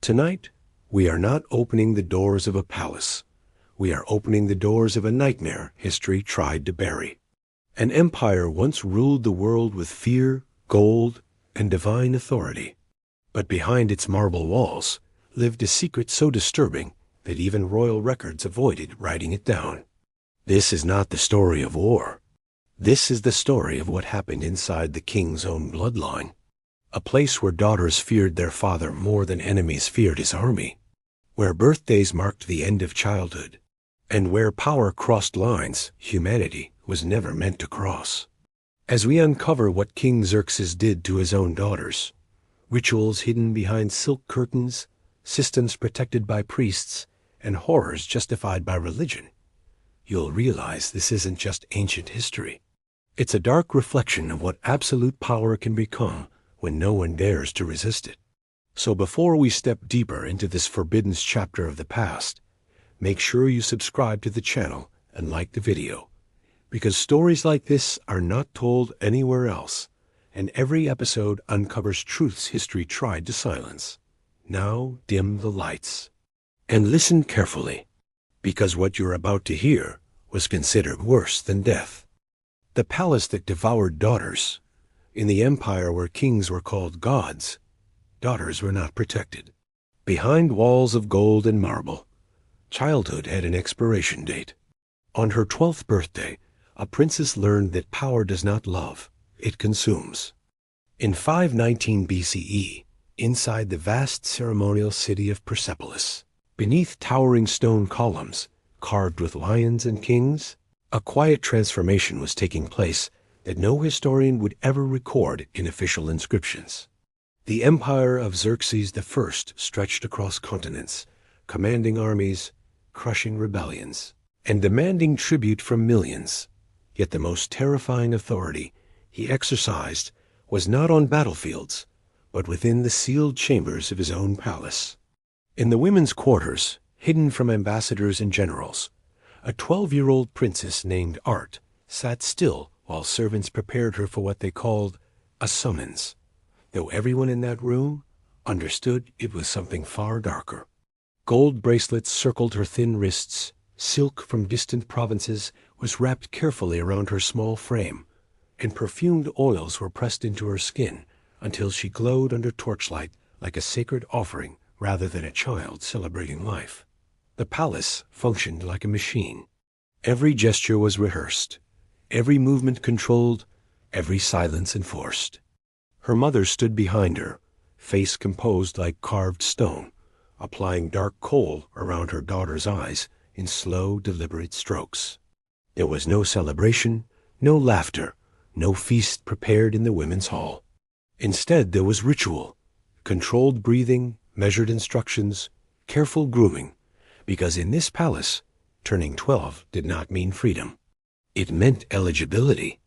Tonight, we are not opening the doors of a palace. We are opening the doors of a nightmare history tried to bury. An empire once ruled the world with fear, gold, and divine authority. But behind its marble walls lived a secret so disturbing that even royal records avoided writing it down. This is not the story of war. This is the story of what happened inside the king's own bloodline. A place where daughters feared their father more than enemies feared his army. Where birthdays marked the end of childhood. And where power crossed lines humanity was never meant to cross. As we uncover what King Xerxes did to his own daughters, rituals hidden behind silk curtains, systems protected by priests, and horrors justified by religion, you'll realize this isn't just ancient history. It's a dark reflection of what absolute power can become when no one dares to resist it. So before we step deeper into this forbidden chapter of the past, make sure you subscribe to the channel and like the video, because stories like this are not told anywhere else, and every episode uncovers truths history tried to silence. Now dim the lights. And listen carefully, because what you're about to hear was considered worse than death. The palace that devoured daughters. In the empire where kings were called gods, daughters were not protected. Behind walls of gold and marble, childhood had an expiration date. On her 12th birthday, a princess learned that power does not love, it consumes. In 519 BCE, inside the vast ceremonial city of Persepolis, beneath towering stone columns, carved with lions and kings, a quiet transformation was taking place that no historian would ever record in official inscriptions. The empire of Xerxes I stretched across continents, commanding armies, crushing rebellions, and demanding tribute from millions. Yet the most terrifying authority he exercised was not on battlefields, but within the sealed chambers of his own palace. In the women's quarters, hidden from ambassadors and generals, a 12-year-old princess named Art sat still while servants prepared her for what they called a summons, though everyone in that room understood it was something far darker. Gold bracelets circled her thin wrists, silk from distant provinces was wrapped carefully around her small frame, and perfumed oils were pressed into her skin until she glowed under torchlight like a sacred offering rather than a child celebrating life. The palace functioned like a machine. Every gesture was rehearsed, every movement controlled, every silence enforced. Her mother stood behind her, face composed like carved stone, applying dark kohl around her daughter's eyes in slow, deliberate strokes. There was no celebration, no laughter, no feast prepared in the women's hall. Instead, there was ritual, controlled breathing, measured instructions, careful grooming, because in this palace, turning 12 did not mean freedom. It meant eligibility.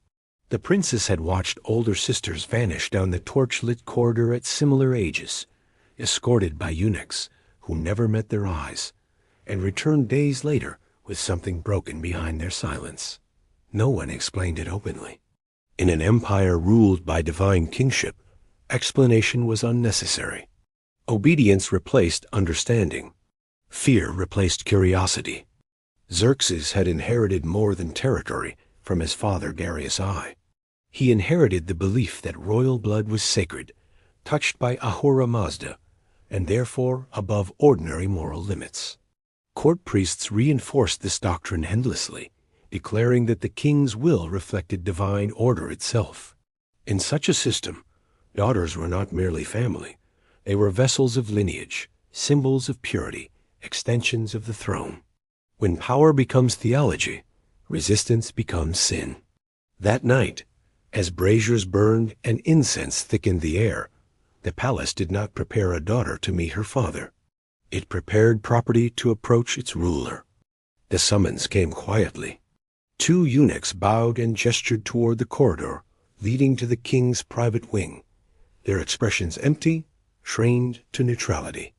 The princess had watched older sisters vanish down the torch-lit corridor at similar ages, escorted by eunuchs who never met their eyes, and returned days later with something broken behind their silence. No one explained it openly. In an empire ruled by divine kingship, explanation was unnecessary. Obedience replaced understanding. Fear replaced curiosity. Xerxes had inherited more than territory from his father Darius I. He inherited the belief that royal blood was sacred, touched by Ahura Mazda, and therefore above ordinary moral limits. Court priests reinforced this doctrine endlessly, declaring that the king's will reflected divine order itself. In such a system, daughters were not merely family. They were vessels of lineage, symbols of purity, extensions of the throne. When power becomes theology, resistance becomes sin. That night, as braziers burned and incense thickened the air, the palace did not prepare a daughter to meet her father. It prepared property to approach its ruler. The summons came quietly. 2 eunuchs bowed and gestured toward the corridor leading to the king's private wing, their expressions empty, trained to neutrality.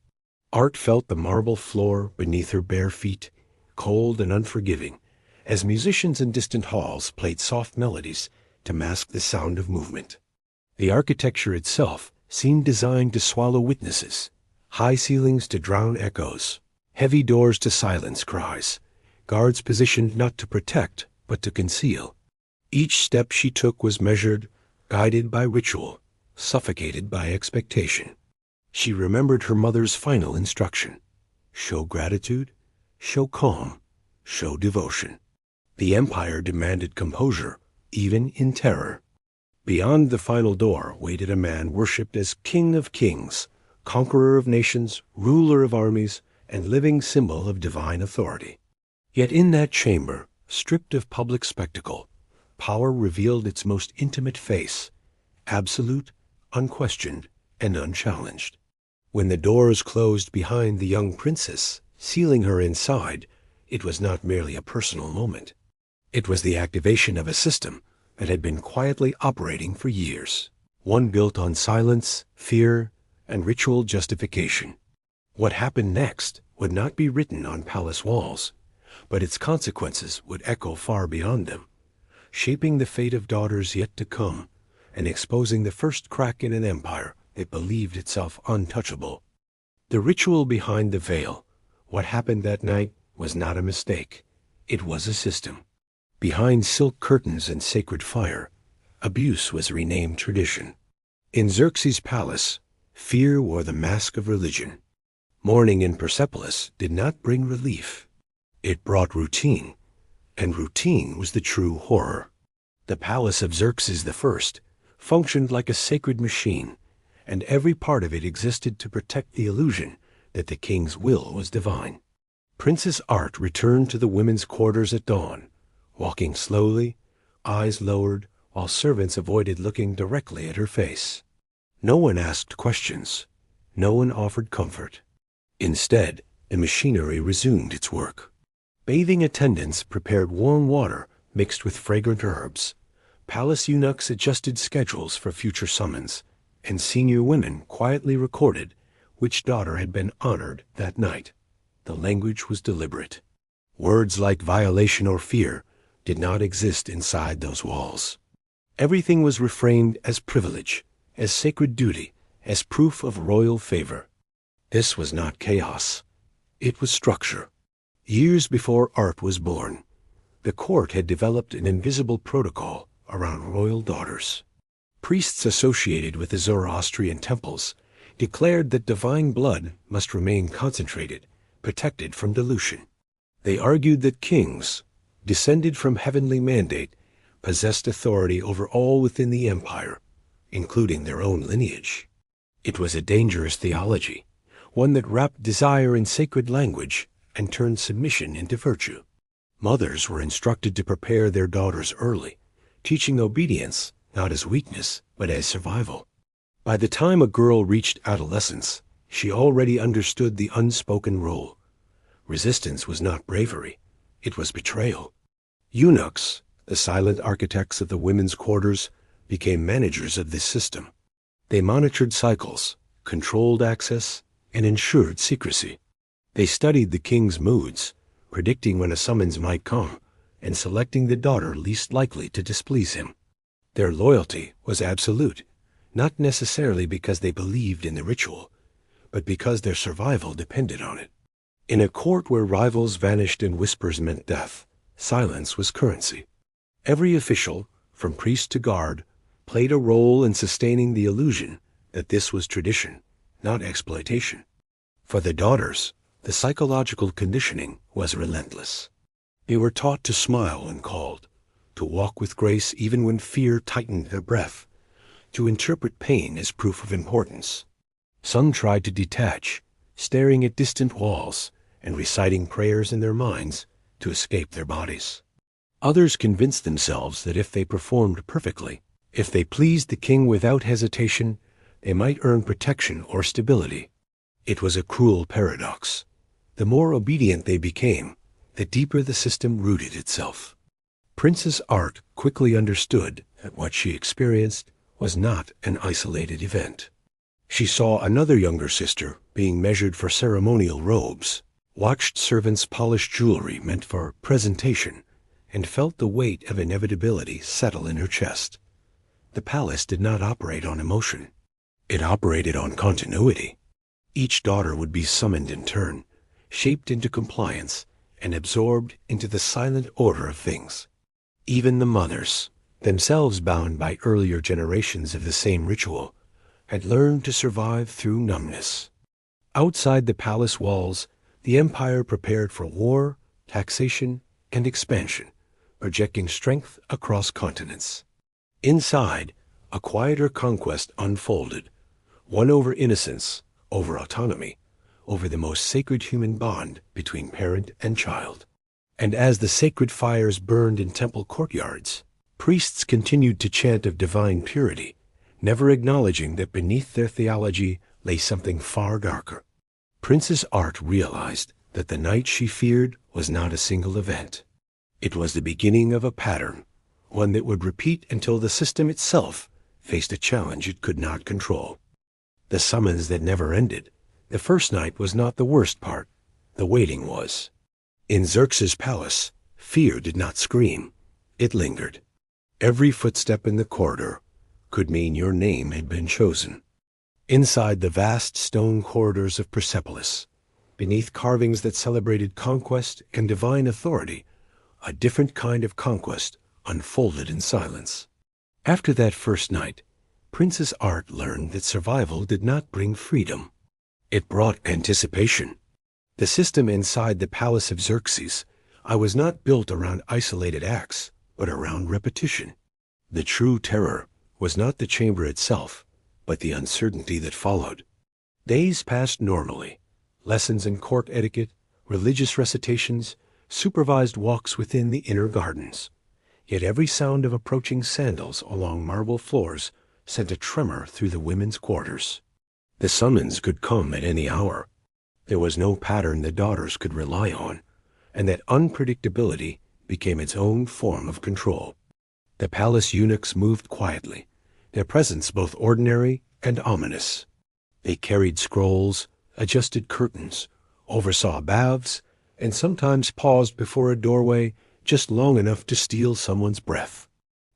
Art felt the marble floor beneath her bare feet, cold and unforgiving, as musicians in distant halls played soft melodies to mask the sound of movement. The architecture itself seemed designed to swallow witnesses, High ceilings to drown echoes, heavy doors to silence cries, guards positioned not to protect, but to conceal. Each step she took was measured, guided by ritual, suffocated by expectation. She remembered her mother's final instruction: show gratitude, show calm, show devotion. The empire demanded composure, even in terror. Beyond the final door waited a man worshipped as King of Kings, conqueror of nations, ruler of armies, and living symbol of divine authority. Yet in that chamber, stripped of public spectacle, power revealed its most intimate face, absolute, unquestioned, and unchallenged. When the doors closed behind the young princess, sealing her inside, it was not merely a personal moment. It was the activation of a system that had been quietly operating for years, one built on silence, fear, and ritual justification. What happened next would not be written on palace walls, but its consequences would echo far beyond them, shaping the fate of daughters yet to come, and exposing the first crack in an empire that believed itself untouchable. The ritual behind the veil, what happened that night, was not a mistake. It was a system. Behind silk curtains and sacred fire, abuse was renamed tradition. In Xerxes' palace, fear wore the mask of religion. Mourning in Persepolis did not bring relief. It brought routine, and routine was the true horror. The palace of Xerxes I functioned like a sacred machine, and every part of it existed to protect the illusion that the king's will was divine. Princess Art returned to the women's quarters at dawn, walking slowly, eyes lowered, while servants avoided looking directly at her face. No one asked questions. No one offered comfort. Instead, the machinery resumed its work. Bathing attendants prepared warm water mixed with fragrant herbs. Palace eunuchs adjusted schedules for future summons, and senior women quietly recorded which daughter had been honored that night. The language was deliberate. Words like violation or fear did not exist inside those walls. Everything was reframed as privilege, as sacred duty, as proof of royal favor. This was not chaos. It was structure. Years before art was born, the court had developed an invisible protocol around royal daughters. Priests associated with the Zoroastrian temples declared that divine blood must remain concentrated, protected from dilution. They argued that kings, descended from heavenly mandate, possessed authority over all within the empire, including their own lineage. It was a dangerous theology, one that wrapped desire in sacred language and turned submission into virtue. Mothers were instructed to prepare their daughters early, teaching obedience not as weakness, but as survival. By the time a girl reached adolescence, she already understood the unspoken rule. Resistance was not bravery, it was betrayal. Eunuchs, the silent architects of the women's quarters, became managers of this system. They monitored cycles, controlled access, and ensured secrecy. They studied the king's moods, predicting when a summons might come, and selecting the daughter least likely to displease him. Their loyalty was absolute, not necessarily because they believed in the ritual, but because their survival depended on it. In a court where rivals vanished and whispers meant death, silence was currency. Every official, from priest to guard, played a role in sustaining the illusion that this was tradition, not exploitation. For the daughters, the psychological conditioning was relentless. They were taught to smile when called, to walk with grace even when fear tightened their breath, to interpret pain as proof of importance. Some tried to detach, staring at distant walls and reciting prayers in their minds to escape their bodies. Others convinced themselves that if they performed perfectly, if they pleased the king without hesitation, they might earn protection or stability. It was a cruel paradox. The more obedient they became, the deeper the system rooted itself. Princess Art quickly understood that what she experienced was not an isolated event. She saw another younger sister being measured for ceremonial robes, watched servants polish jewelry meant for presentation, and felt the weight of inevitability settle in her chest. The palace did not operate on emotion. It operated on continuity. Each daughter would be summoned in turn, shaped into compliance, and absorbed into the silent order of things. Even the mothers, themselves bound by earlier generations of the same ritual, had learned to survive through numbness. Outside the palace walls, the empire prepared for war, taxation, and expansion, projecting strength across continents. Inside, a quieter conquest unfolded, one over innocence, over autonomy, over the most sacred human bond between parent and child. And as the sacred fires burned in temple courtyards, priests continued to chant of divine purity, never acknowledging that beneath their theology lay something far darker. Princess Art realized that the night she feared was not a single event. It was the beginning of a pattern, one that would repeat until the system itself faced a challenge it could not control. The summons that never ended. The first night was not the worst part. The waiting was. In Xerxes' palace, fear did not scream. It lingered. Every footstep in the corridor could mean your name had been chosen. Inside the vast stone corridors of Persepolis, beneath carvings that celebrated conquest and divine authority, a different kind of conquest unfolded in silence. After that first night, Princess Art learned that survival did not bring freedom. It brought anticipation. The system inside the palace of Xerxes I was not built around isolated acts, but around repetition. The true terror was not the chamber itself, but the uncertainty that followed. Days passed normally. Lessons in court etiquette, religious recitations, supervised walks within the inner gardens. Yet every sound of approaching sandals along marble floors sent a tremor through the women's quarters. The summons could come at any hour. There was no pattern the daughters could rely on, and that unpredictability became its own form of control. The palace eunuchs moved quietly, their presence both ordinary and ominous. They carried scrolls, adjusted curtains, oversaw baths, and sometimes paused before a doorway just long enough to steal someone's breath.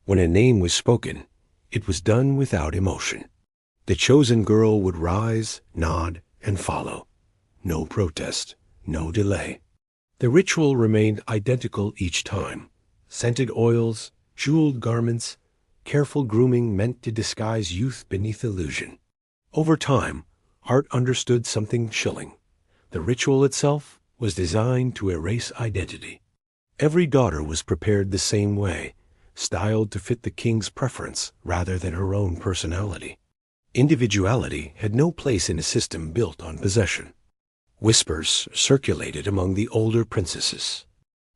When a name was spoken, it was done without emotion. The chosen girl would rise, nod, and follow. No protest, no delay. The ritual remained identical each time. Scented oils, jeweled garments, careful grooming meant to disguise youth beneath illusion. Over time, Art understood something chilling. The ritual itself was designed to erase identity. Every daughter was prepared the same way, styled to fit the king's preference rather than her own personality. Individuality had no place in a system built on possession. Whispers circulated among the older princesses.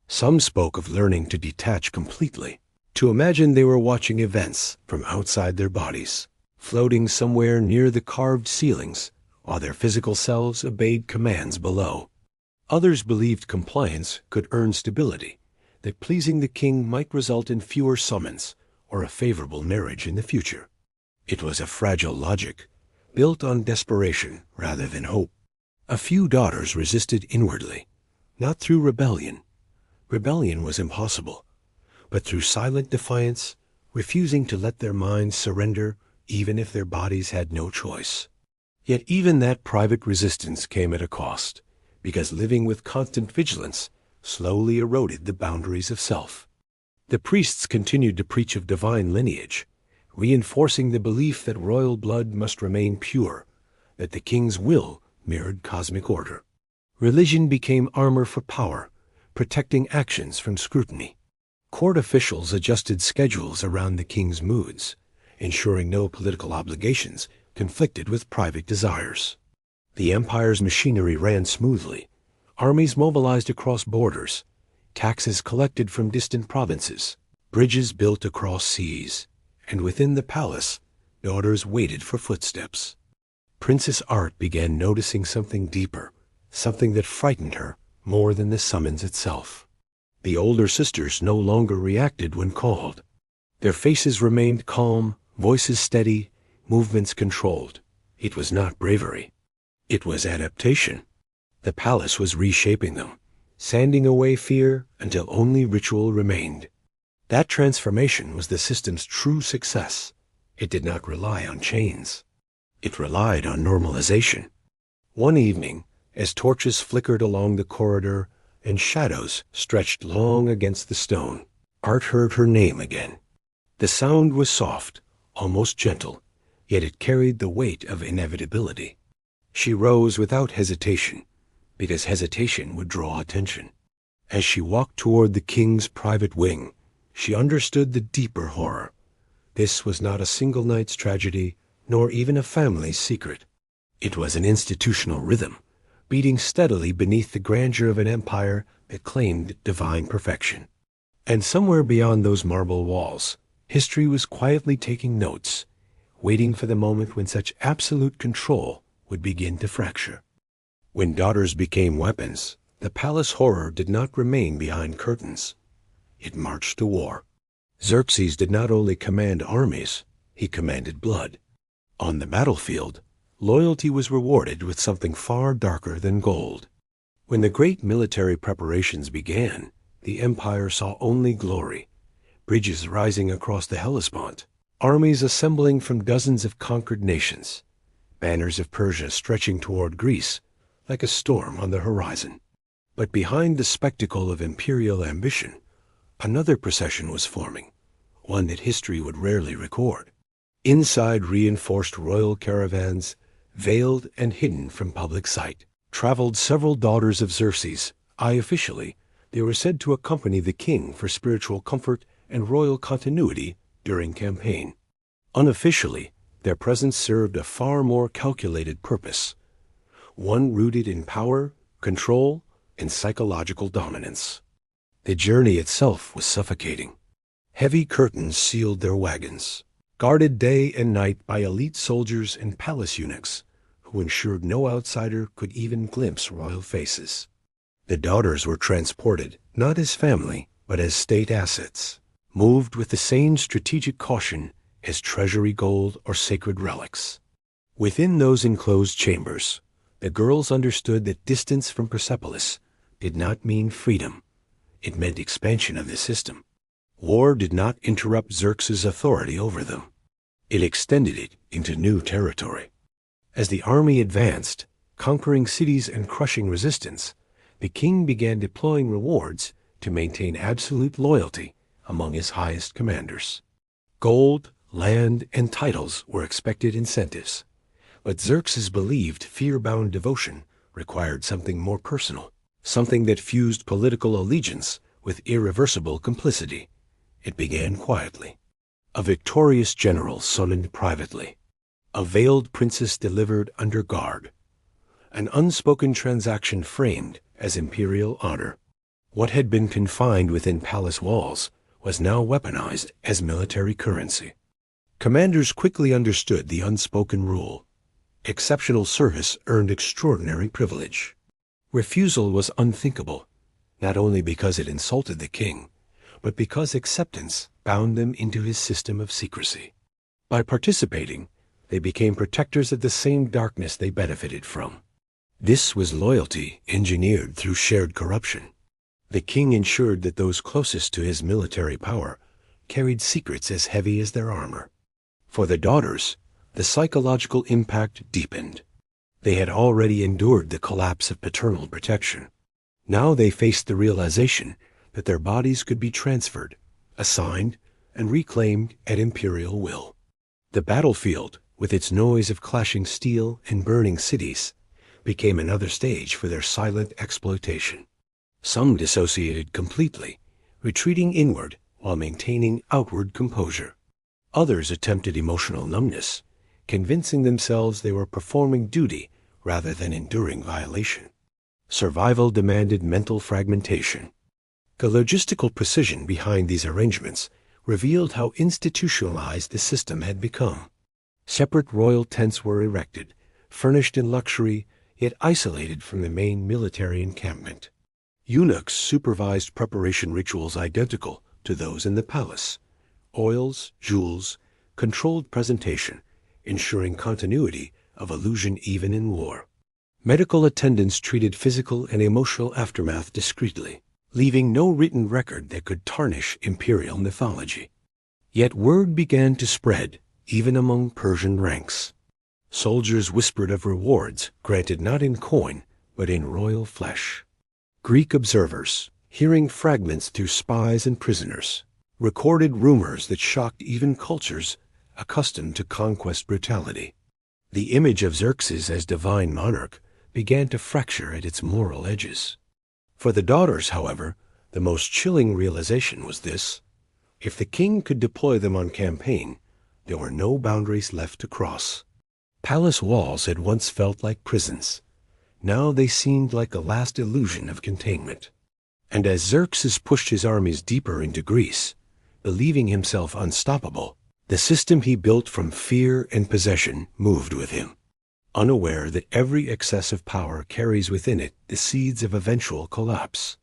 Some spoke of learning to detach completely, to imagine they were watching events from outside their bodies, floating somewhere near the carved ceilings, while their physical selves obeyed commands below. Others believed compliance could earn stability, that pleasing the king might result in fewer summons or a favorable marriage in the future. It was a fragile logic, built on desperation rather than hope. A few daughters resisted inwardly, not through rebellion. Rebellion was impossible, but through silent defiance, refusing to let their minds surrender even if their bodies had no choice. Yet even that private resistance came at a cost, because living with constant vigilance slowly eroded the boundaries of self. The priests continued to preach of divine lineage, reinforcing the belief that royal blood must remain pure, that the king's will mirrored cosmic order. Religion became armor for power, protecting actions from scrutiny. Court officials adjusted schedules around the king's moods, ensuring no political obligations conflicted with private desires. The empire's machinery ran smoothly. Armies mobilized across borders, taxes collected from distant provinces, bridges built across seas, and within the palace, daughters waited for footsteps. Princess Art began noticing something deeper, something that frightened her more than the summons itself. The older sisters no longer reacted when called. Their faces remained calm, voices steady, movements controlled. It was not bravery. It was adaptation. The palace was reshaping them, sanding away fear until only ritual remained. That transformation was the system's true success. It did not rely on chains. It relied on normalization. One evening, as torches flickered along the corridor and shadows stretched long against the stone, Art heard her name again. The sound was soft, almost gentle, yet it carried the weight of inevitability. She rose without hesitation, because hesitation would draw attention. As she walked toward the king's private wing, she understood the deeper horror. This was not a single night's tragedy, nor even a family's secret. It was an institutional rhythm, beating steadily beneath the grandeur of an empire that claimed divine perfection. And somewhere beyond those marble walls, history was quietly taking notes, waiting for the moment when such absolute control would begin to fracture. When daughters became weapons, the palace horror did not remain behind curtains. It marched to war. Xerxes did not only command armies, he commanded blood. On the battlefield, loyalty was rewarded with something far darker than gold. When the great military preparations began, the empire saw only glory. Bridges rising across the Hellespont, armies assembling from dozens of conquered nations, banners of Persia stretching toward Greece like a storm on the horizon. But behind the spectacle of imperial ambition, another procession was forming, one that history would rarely record. Inside reinforced royal caravans, veiled and hidden from public sight, traveled several daughters of Xerxes. Officially, they were said to accompany the king for spiritual comfort and royal continuity during campaign. Unofficially, their presence served a far more calculated purpose, one rooted in power, control, and psychological dominance. The journey itself was suffocating. Heavy curtains sealed their wagons, guarded day and night by elite soldiers and palace eunuchs who ensured no outsider could even glimpse royal faces. The daughters were transported not as family, but as state assets, moved with the same strategic caution as treasury gold or sacred relics. Within those enclosed chambers, the girls understood that distance from Persepolis did not mean freedom. It meant expansion of the system. War did not interrupt Xerxes' authority over them. It extended it into new territory. As the army advanced, conquering cities and crushing resistance, the king began deploying rewards to maintain absolute loyalty among his highest commanders. Gold, land, and titles were expected incentives, but Xerxes believed fear-bound devotion required something more personal, something that fused political allegiance with irreversible complicity. It began quietly. A victorious general summoned privately. A veiled princess delivered under guard. An unspoken transaction framed as imperial honor. What had been confined within palace walls was now weaponized as military currency. Commanders quickly understood the unspoken rule. Exceptional service earned extraordinary privilege. Refusal was unthinkable, not only because it insulted the king, but because acceptance bound them into his system of secrecy. By participating, they became protectors of the same darkness they benefited from. This was loyalty engineered through shared corruption. The king ensured that those closest to his military power carried secrets as heavy as their armor. For the daughters, the psychological impact deepened. They had already endured the collapse of paternal protection. Now they faced the realization that their bodies could be transferred, assigned, and reclaimed at imperial will. The battlefield, with its noise of clashing steel and burning cities, became another stage for their silent exploitation. Some dissociated completely, retreating inward while maintaining outward composure. Others attempted emotional numbness, convincing themselves they were performing duty rather than enduring violation. Survival demanded mental fragmentation. The logistical precision behind these arrangements revealed how institutionalized the system had become. Separate royal tents were erected, furnished in luxury, yet isolated from the main military encampment. Eunuchs supervised preparation rituals identical to those in the palace. Oils, jewels, controlled presentation, ensuring continuity of illusion even in war. Medical attendants treated physical and emotional aftermath discreetly, leaving no written record that could tarnish imperial mythology. Yet word began to spread, even among Persian ranks. Soldiers whispered of rewards granted not in coin, but in royal flesh. Greek observers, hearing fragments through spies and prisoners, recorded rumors that shocked even cultures accustomed to conquest brutality. The image of Xerxes as divine monarch began to fracture at its moral edges. For the daughters, however, the most chilling realization was this: if the king could deploy them on campaign, there were no boundaries left to cross. Palace walls had once felt like prisons. Now they seemed like a last illusion of containment. And as Xerxes pushed his armies deeper into Greece, believing himself unstoppable, the system he built from fear and possession moved with him, unaware that every excess of power carries within it the seeds of eventual collapse.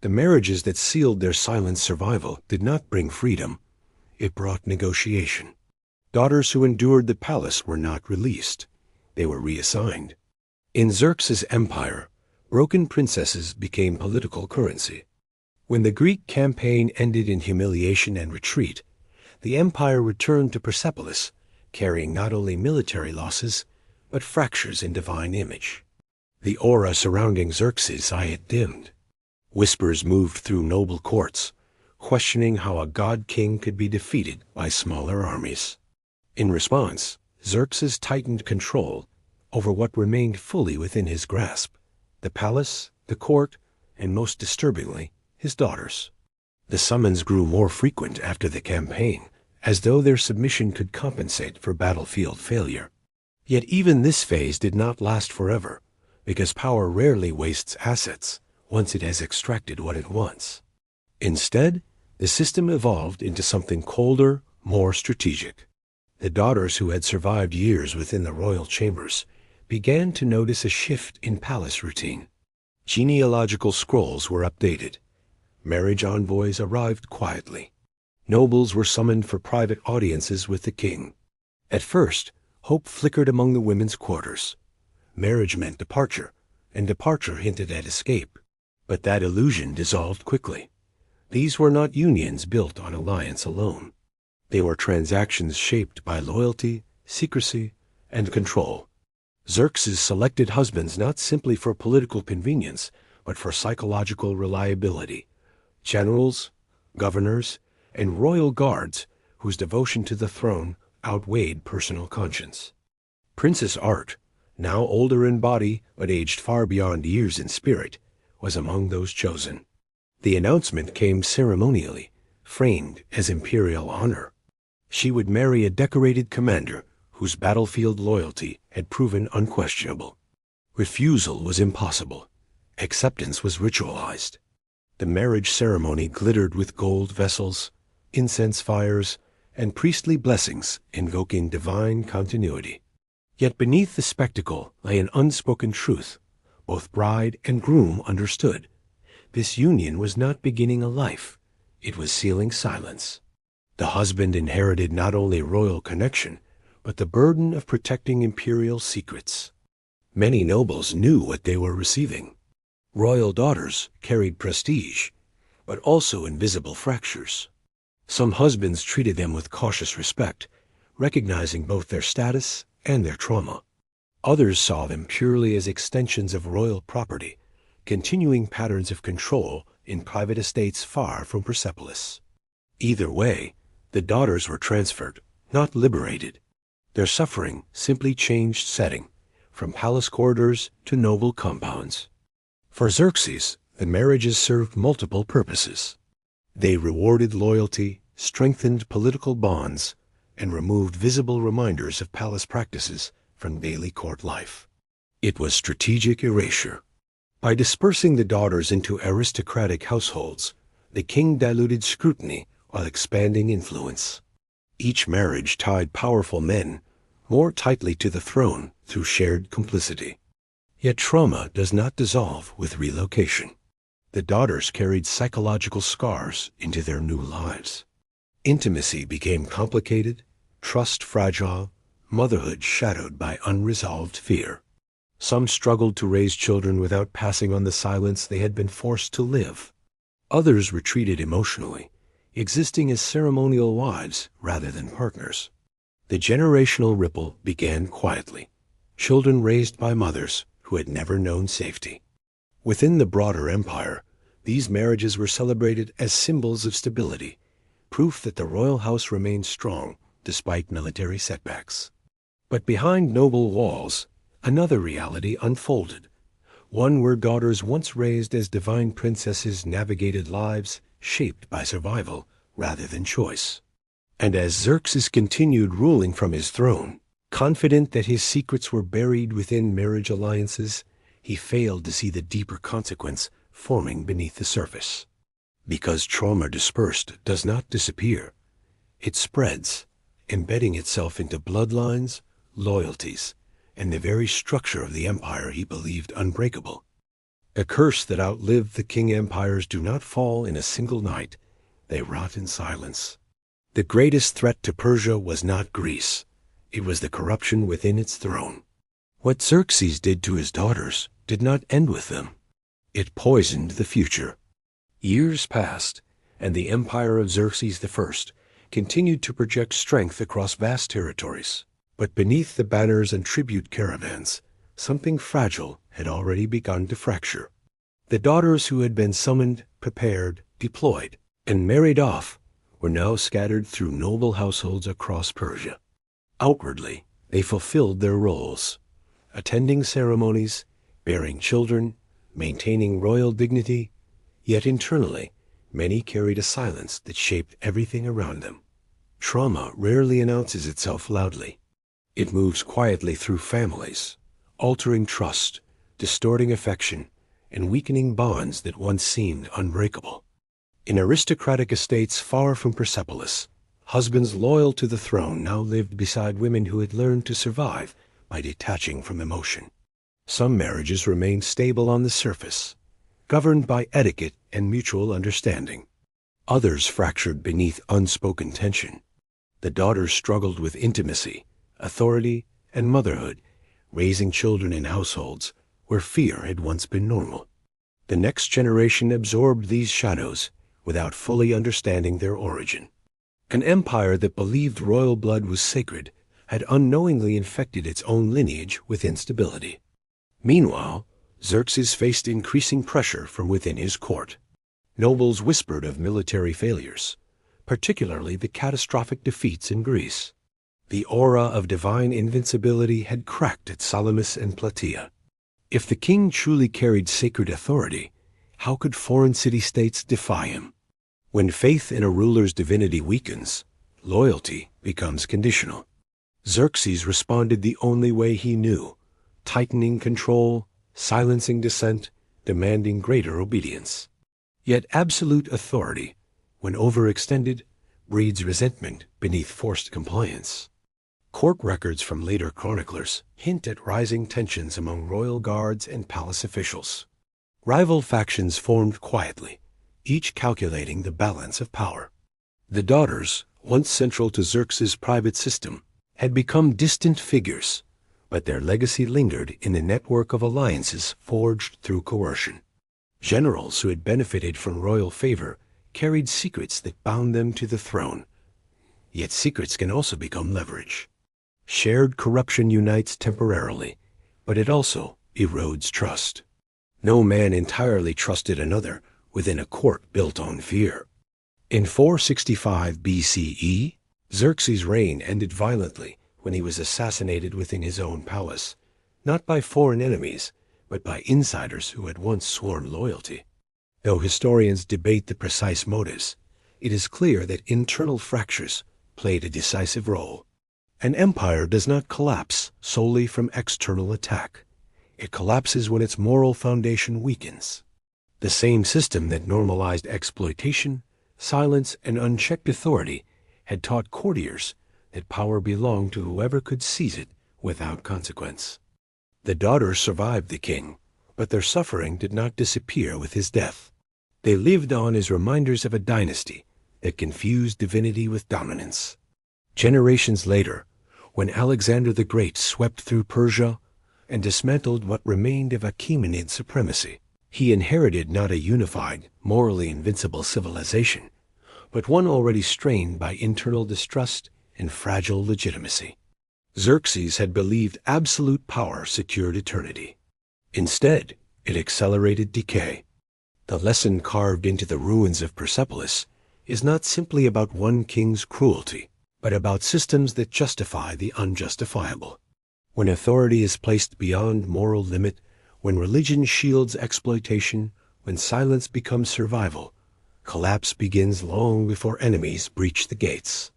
The marriages that sealed their silent survival did not bring freedom. It brought negotiation. Daughters who endured the palace were not released. They were reassigned. In Xerxes' empire, broken princesses became political currency. When the Greek campaign ended in humiliation and retreat, the empire returned to Persepolis, carrying not only military losses, but fractures in divine image. The aura surrounding Xerxes I had dimmed. Whispers moved through noble courts, questioning how a god-king could be defeated by smaller armies. In response, Xerxes tightened control over what remained fully within his grasp: the palace, the court, and most disturbingly, his daughters. The summons grew more frequent after the campaign, as though their submission could compensate for battlefield failure. Yet even this phase did not last forever, because power rarely wastes assets once it has extracted what it wants. Instead, the system evolved into something colder, more strategic. The daughters who had survived years within the royal chambers began to notice a shift in palace routine. Genealogical scrolls were updated. Marriage envoys arrived quietly. Nobles were summoned for private audiences with the king. At first, hope flickered among the women's quarters. Marriage meant departure, and departure hinted at escape. But that illusion dissolved quickly. These were not unions built on alliance alone. They were transactions shaped by loyalty, secrecy, and control. Xerxes selected husbands not simply for political convenience, but for psychological reliability. Generals, governors, and royal guards whose devotion to the throne outweighed personal conscience. Princess Art, now older in body but aged far beyond years in spirit, was among those chosen. The announcement came ceremonially, framed as imperial honor. She would marry a decorated commander whose battlefield loyalty had proven unquestionable. Refusal was impossible. Acceptance was ritualized. The marriage ceremony glittered with gold vessels, incense fires, and priestly blessings invoking divine continuity. Yet beneath the spectacle lay an unspoken truth. Both bride and groom understood. This union was not beginning a life. It was sealing silence. The husband inherited not only royal connection, but the burden of protecting imperial secrets. Many nobles knew what they were receiving. Royal daughters carried prestige, but also invisible fractures. Some husbands treated them with cautious respect, recognizing both their status and their trauma. Others saw them purely as extensions of royal property, continuing patterns of control in private estates far from Persepolis. Either way, the daughters were transferred, not liberated. Their suffering simply changed setting, from palace corridors to noble compounds. For Xerxes, the marriages served multiple purposes. They rewarded loyalty, strengthened political bonds, and removed visible reminders of palace practices from daily court life. It was strategic erasure. By dispersing the daughters into aristocratic households, the king diluted scrutiny while expanding influence. Each marriage tied powerful men more tightly to the throne through shared complicity. Yet trauma does not dissolve with relocation. The daughters carried psychological scars into their new lives. Intimacy became complicated, trust fragile, motherhood shadowed by unresolved fear. Some struggled to raise children without passing on the silence they had been forced to live. Others retreated emotionally, existing as ceremonial wives rather than partners. The generational ripple began quietly. Children raised by mothers who had never known safety. Within the broader empire, these marriages were celebrated as symbols of stability, proof that the royal house remained strong despite military setbacks. But behind noble walls, another reality unfolded, one where daughters once raised as divine princesses navigated lives shaped by survival rather than choice. And as Xerxes continued ruling from his throne, confident that his secrets were buried within marriage alliances, he failed to see the deeper consequence forming beneath the surface. Because trauma dispersed does not disappear. It spreads, embedding itself into bloodlines, loyalties, and the very structure of the empire he believed unbreakable. A curse that outlived the king empires do not fall in a single night. They rot in silence. The greatest threat to Persia was not Greece. It was the corruption within its throne. What Xerxes did to his daughters did not end with them. It poisoned the future. Years passed, and the empire of Xerxes I continued to project strength across vast territories. But beneath the banners and tribute caravans, something fragile had already begun to fracture. The daughters who had been summoned, prepared, deployed, and married off were now scattered through noble households across Persia. Outwardly, they fulfilled their roles, attending ceremonies, bearing children, maintaining royal dignity, yet internally, many carried a silence that shaped everything around them. Trauma rarely announces itself loudly. It moves quietly through families, altering trust, distorting affection, and weakening bonds that once seemed unbreakable. In aristocratic estates far from Persepolis, husbands loyal to the throne now lived beside women who had learned to survive by detaching from emotion. Some marriages remained stable on the surface, governed by etiquette and mutual understanding. Others fractured beneath unspoken tension. The daughters struggled with intimacy, authority, and motherhood, raising children in households where fear had once been normal. The next generation absorbed these shadows without fully understanding their origin. An empire that believed royal blood was sacred had unknowingly infected its own lineage with instability. Meanwhile, Xerxes faced increasing pressure from within his court. Nobles whispered of military failures, particularly the catastrophic defeats in Greece. The aura of divine invincibility had cracked at Salamis and Plataea. If the king truly carried sacred authority, how could foreign city-states defy him? When faith in a ruler's divinity weakens, loyalty becomes conditional. Xerxes responded the only way he knew, tightening control, silencing dissent, demanding greater obedience. Yet absolute authority, when overextended, breeds resentment beneath forced compliance. Court records from later chroniclers hint at rising tensions among royal guards and palace officials. Rival factions formed quietly, each calculating the balance of power. The daughters, once central to Xerxes' private system, had become distant figures, but their legacy lingered in the network of alliances forged through coercion. Generals who had benefited from royal favor carried secrets that bound them to the throne. Yet secrets can also become leverage. Shared corruption unites temporarily, but it also erodes trust. No man entirely trusted another within a court built on fear. In 465 BCE, Xerxes' reign ended violently when he was assassinated within his own palace, not by foreign enemies, but by insiders who had once sworn loyalty. Though historians debate the precise motives, it is clear that internal fractures played a decisive role. An empire does not collapse solely from external attack. It collapses when its moral foundation weakens. The same system that normalized exploitation, silence, and unchecked authority had taught courtiers that power belonged to whoever could seize it without consequence. The daughters survived the king, but their suffering did not disappear with his death. They lived on as reminders of a dynasty that confused divinity with dominance. Generations later, when Alexander the Great swept through Persia and dismantled what remained of Achaemenid supremacy, he inherited not a unified, morally invincible civilization, but one already strained by internal distrust and fragile legitimacy. Xerxes had believed absolute power secured eternity. Instead, it accelerated decay. The lesson carved into the ruins of Persepolis is not simply about one king's cruelty, but about systems that justify the unjustifiable. When authority is placed beyond moral limit, when religion shields exploitation, when silence becomes survival, collapse begins long before enemies breach the gates.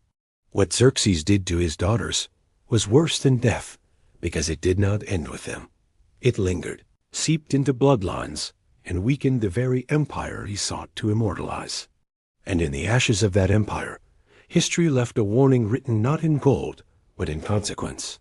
What Xerxes did to his daughters was worse than death because it did not end with them. It lingered, seeped into bloodlines, and weakened the very empire he sought to immortalize. And in the ashes of that empire, history left a warning written not in gold, but in consequence.